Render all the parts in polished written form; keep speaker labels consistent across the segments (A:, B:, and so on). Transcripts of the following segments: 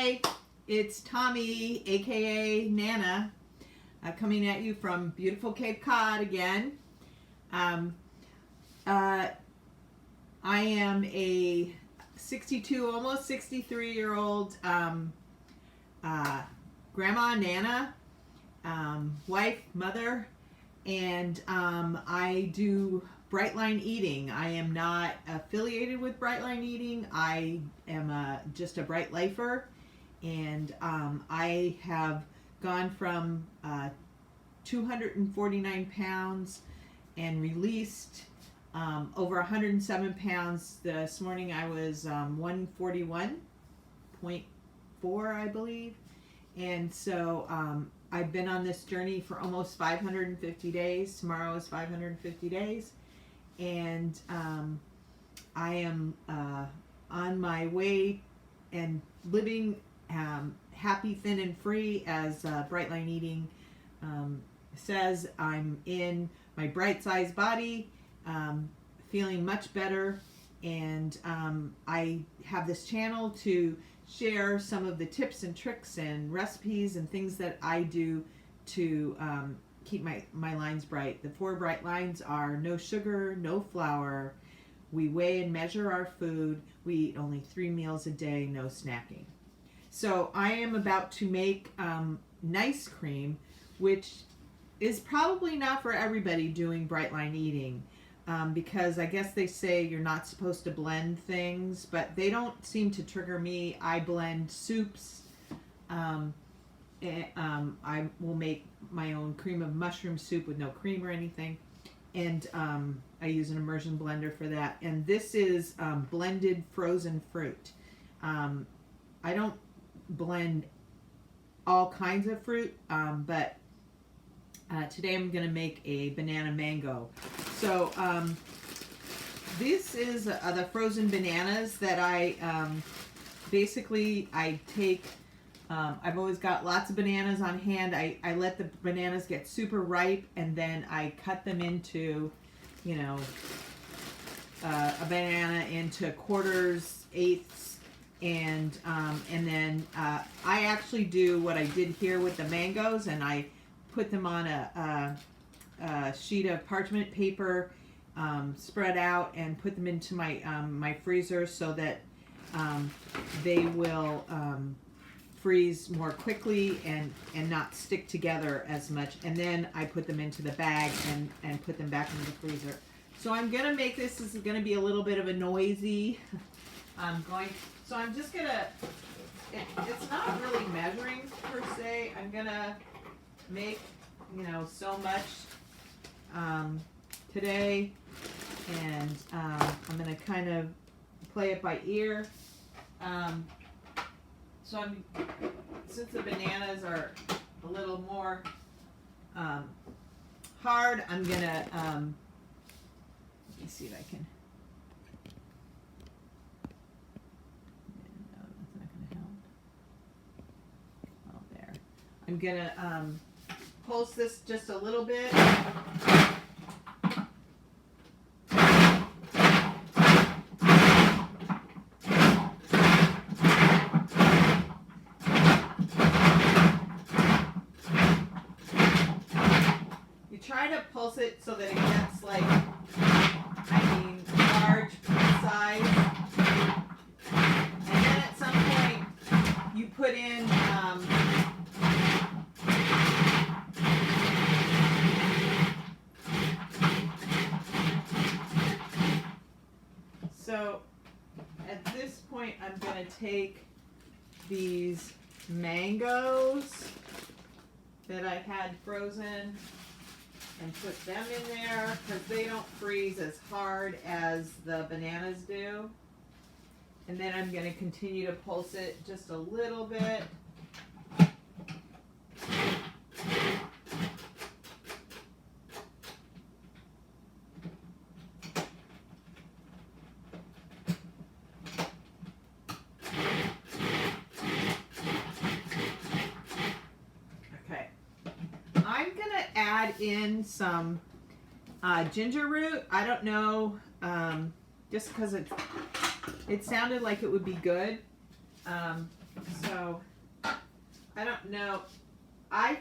A: Hey, it's Tommy, aka Nana, coming at you from beautiful Cape Cod again. I am a 62, almost 63-year-old grandma, Nana, wife, mother, and I do Bright Line Eating. I am not affiliated with Bright Line Eating. I am just a Bright Lifer, and I have gone from 249 pounds and released over 107 pounds. This morning I was 141.4, I believe. And so I've been on this journey for almost 550 days. Tomorrow is 550 days. And I am on my way and living happy, thin, and free, as Bright Line Eating says. I'm in my bright size body, feeling much better, and I have this channel to share some of the tips and tricks and recipes and things that I do to keep my lines bright. The 4 bright lines are no sugar, no flour, we weigh and measure our food, we eat only 3 meals a day, no snacking. So I am about to make nice cream, which is probably not for everybody doing Bright Line Eating, because I guess they say you're not supposed to blend things, but they don't seem to trigger me. I blend soups. I will make my own cream of mushroom soup with no cream or anything, and I use an immersion blender for that. And this is blended frozen fruit. I don't blend all kinds of fruit, but today I'm going to make a banana mango. So this is the frozen bananas that I basically take. I've always got lots of bananas on hand. I let the bananas get super ripe, and then I cut them into, a banana into quarters, eighths, and then I actually do what I did here with the mangoes, and I put them on a sheet of parchment paper, spread out, and put them into my freezer so that they will freeze more quickly and not stick together as much. And then I put them into the bag and put them back into the freezer. So I'm going to make this. This is going to be a little bit of a noisy. So I'm just going to, it's not really measuring per se. I'm going to make, so much today. And I'm going to kind of play it by ear. So since the bananas are a little more hard, I'm gonna let me see if I can. No, that's not gonna help. Oh, there. I'm gonna pulse this just a little bit. Try to pulse it so that it gets large size. And then at some point you put in so at this point I'm going to take these mangoes that I had frozen and put them in there because they don't freeze as hard as the bananas do. And then I'm going to continue to pulse it just a little bit. Add in some ginger root. I don't know, just because it sounded like it would be good. So I don't know. I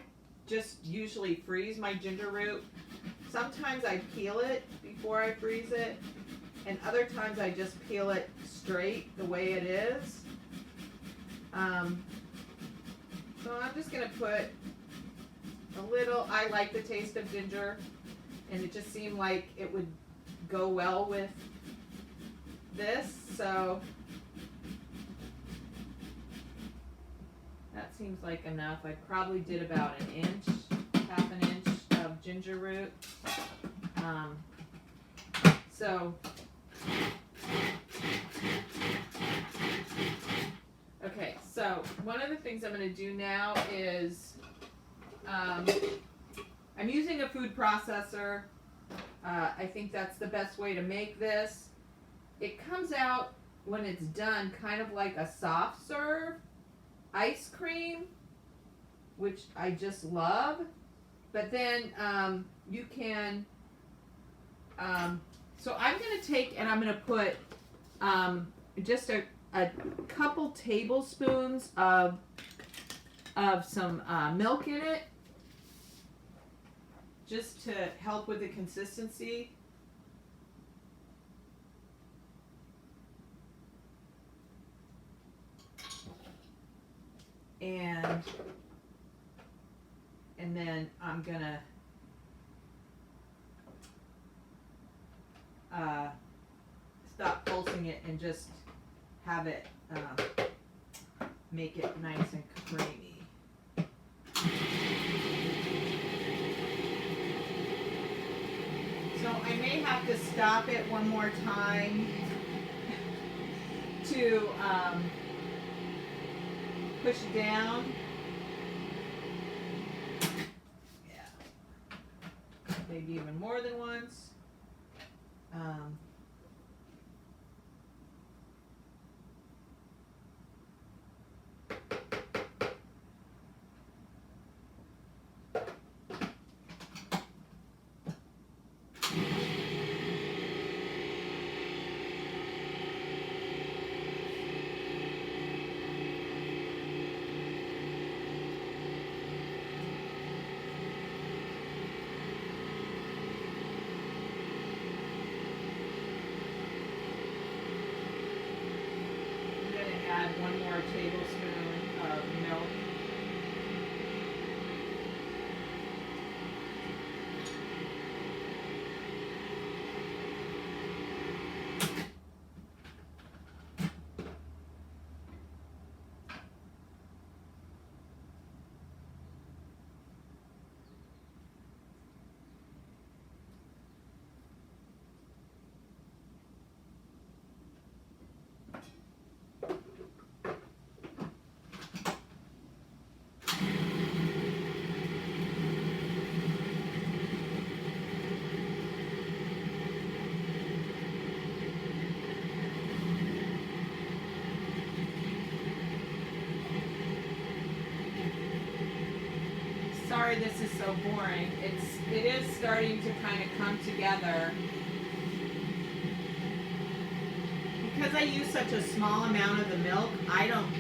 A: just usually freeze my ginger root. Sometimes I peel it before I freeze it, and other times I just peel it straight the way it is. So I'm just going to put a little, I like the taste of ginger, and it just seemed like it would go well with this, so that seems like enough. I probably did about an inch, half an inch of ginger root. So okay, so one of the things I'm going to do now is I'm using a food processor. I think that's the best way to make this. It comes out when it's done kind of like a soft serve ice cream, which I just love. But then you can, so I'm going to take and I'm going to put just a couple tablespoons of some milk in it, just to help with the consistency. And then I'm gonna stop pulsing it and just have it make it nice and creamy. So I may have to stop it one more time to push it down. Yeah. Maybe even more than once. Add one more tablespoon of milk. Sorry this is so boring. It is starting to kind of come together. Because I use such a small amount of the milk, I don't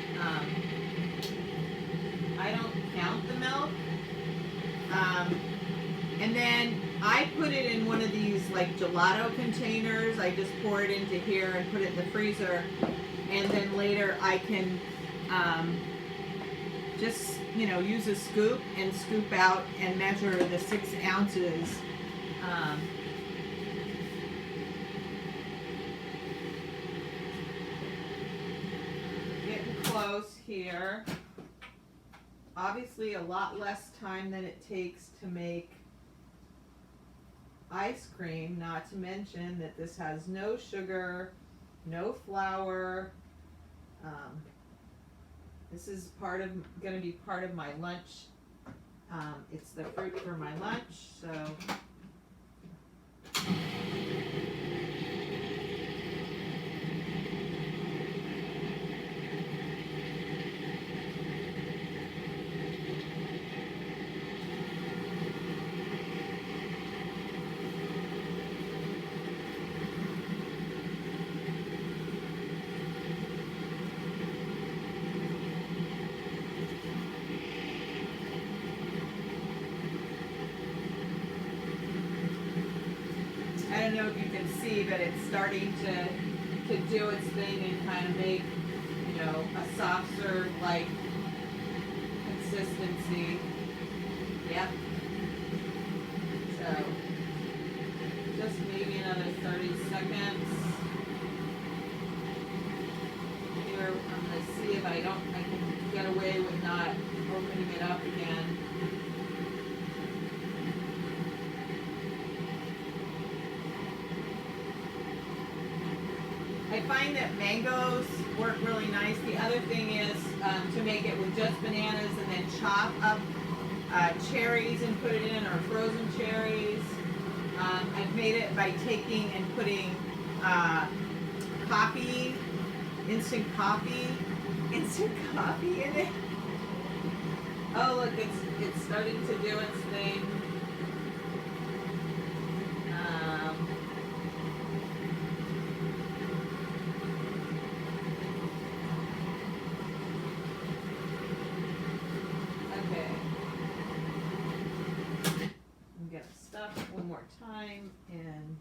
A: count the milk. And then I put it in one of these like gelato containers. I just pour it into here and put it in the freezer. And then later I can just, use a scoop and scoop out and measure the 6 ounces. Getting close here. Obviously a lot less time than it takes to make ice cream, not to mention that this has no sugar, no flour. This is going to be part of my lunch. It's the fruit for my lunch, so. see, but it's starting to do its thing and kind of make, you know, a soft serve like consistency. Yep. So just maybe another 30 seconds. Here I'm going to see if I can get away with not opening it up again. I find that mangoes work really nice. The other thing is to make it with just bananas and then chop up cherries and put it in, or frozen cherries. I've made it by taking and putting coffee, instant coffee in it. Oh look, it's starting to do its thing. One more time and,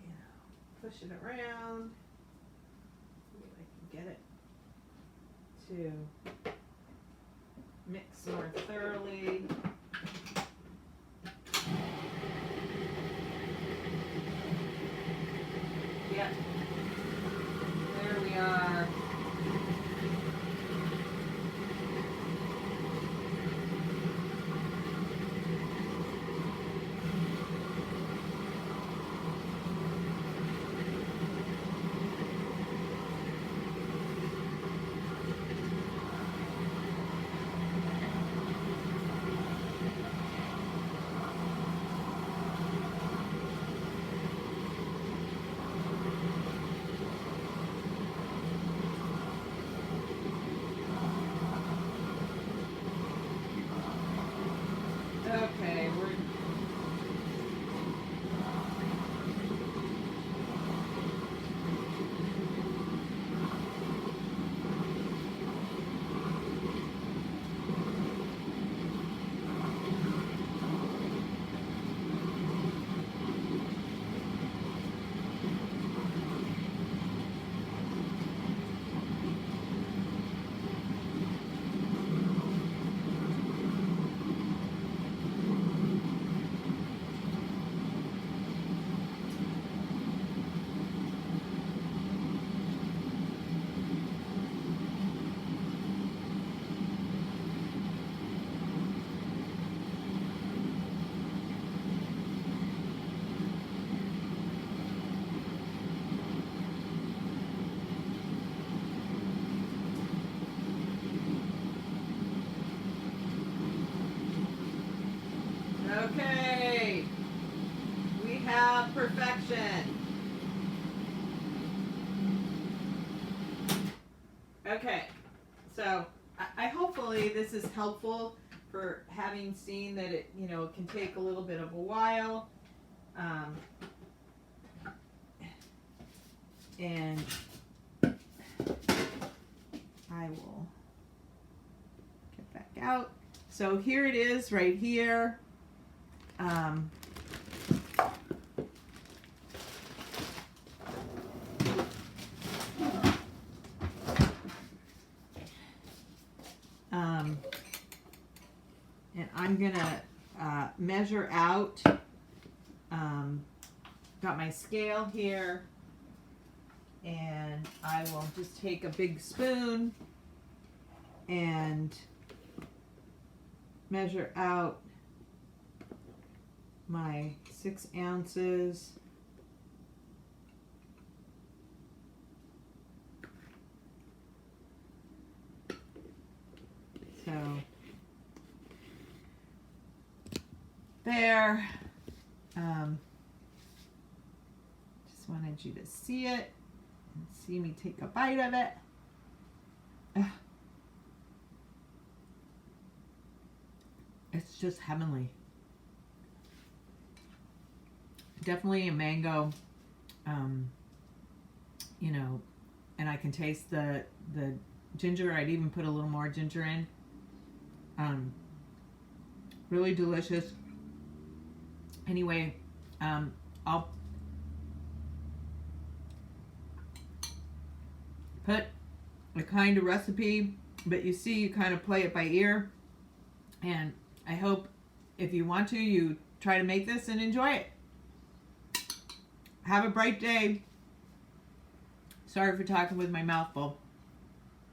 A: you know, push it around. See if I can get it to mix more thoroughly. Yep. There we are. Okay, we're okay. We have perfection. Okay, so I hopefully this is helpful for having seen that it, you know, can take a little bit of a while. And I will get back out. So here it is right here. And I'm gonna measure out. Got my scale here, and I will just take a big spoon and measure out my 6 ounces. So there. Just wanted you to see it and see me take a bite of it. It's just heavenly. Definitely a mango, you know, and I can taste the ginger. I'd even put a little more ginger in. Really delicious. Anyway, I'll put a kind of recipe, but you see, you kind of play it by ear. And I hope if you want to, you try to make this and enjoy it. Have a bright day. Sorry for talking with my mouth full.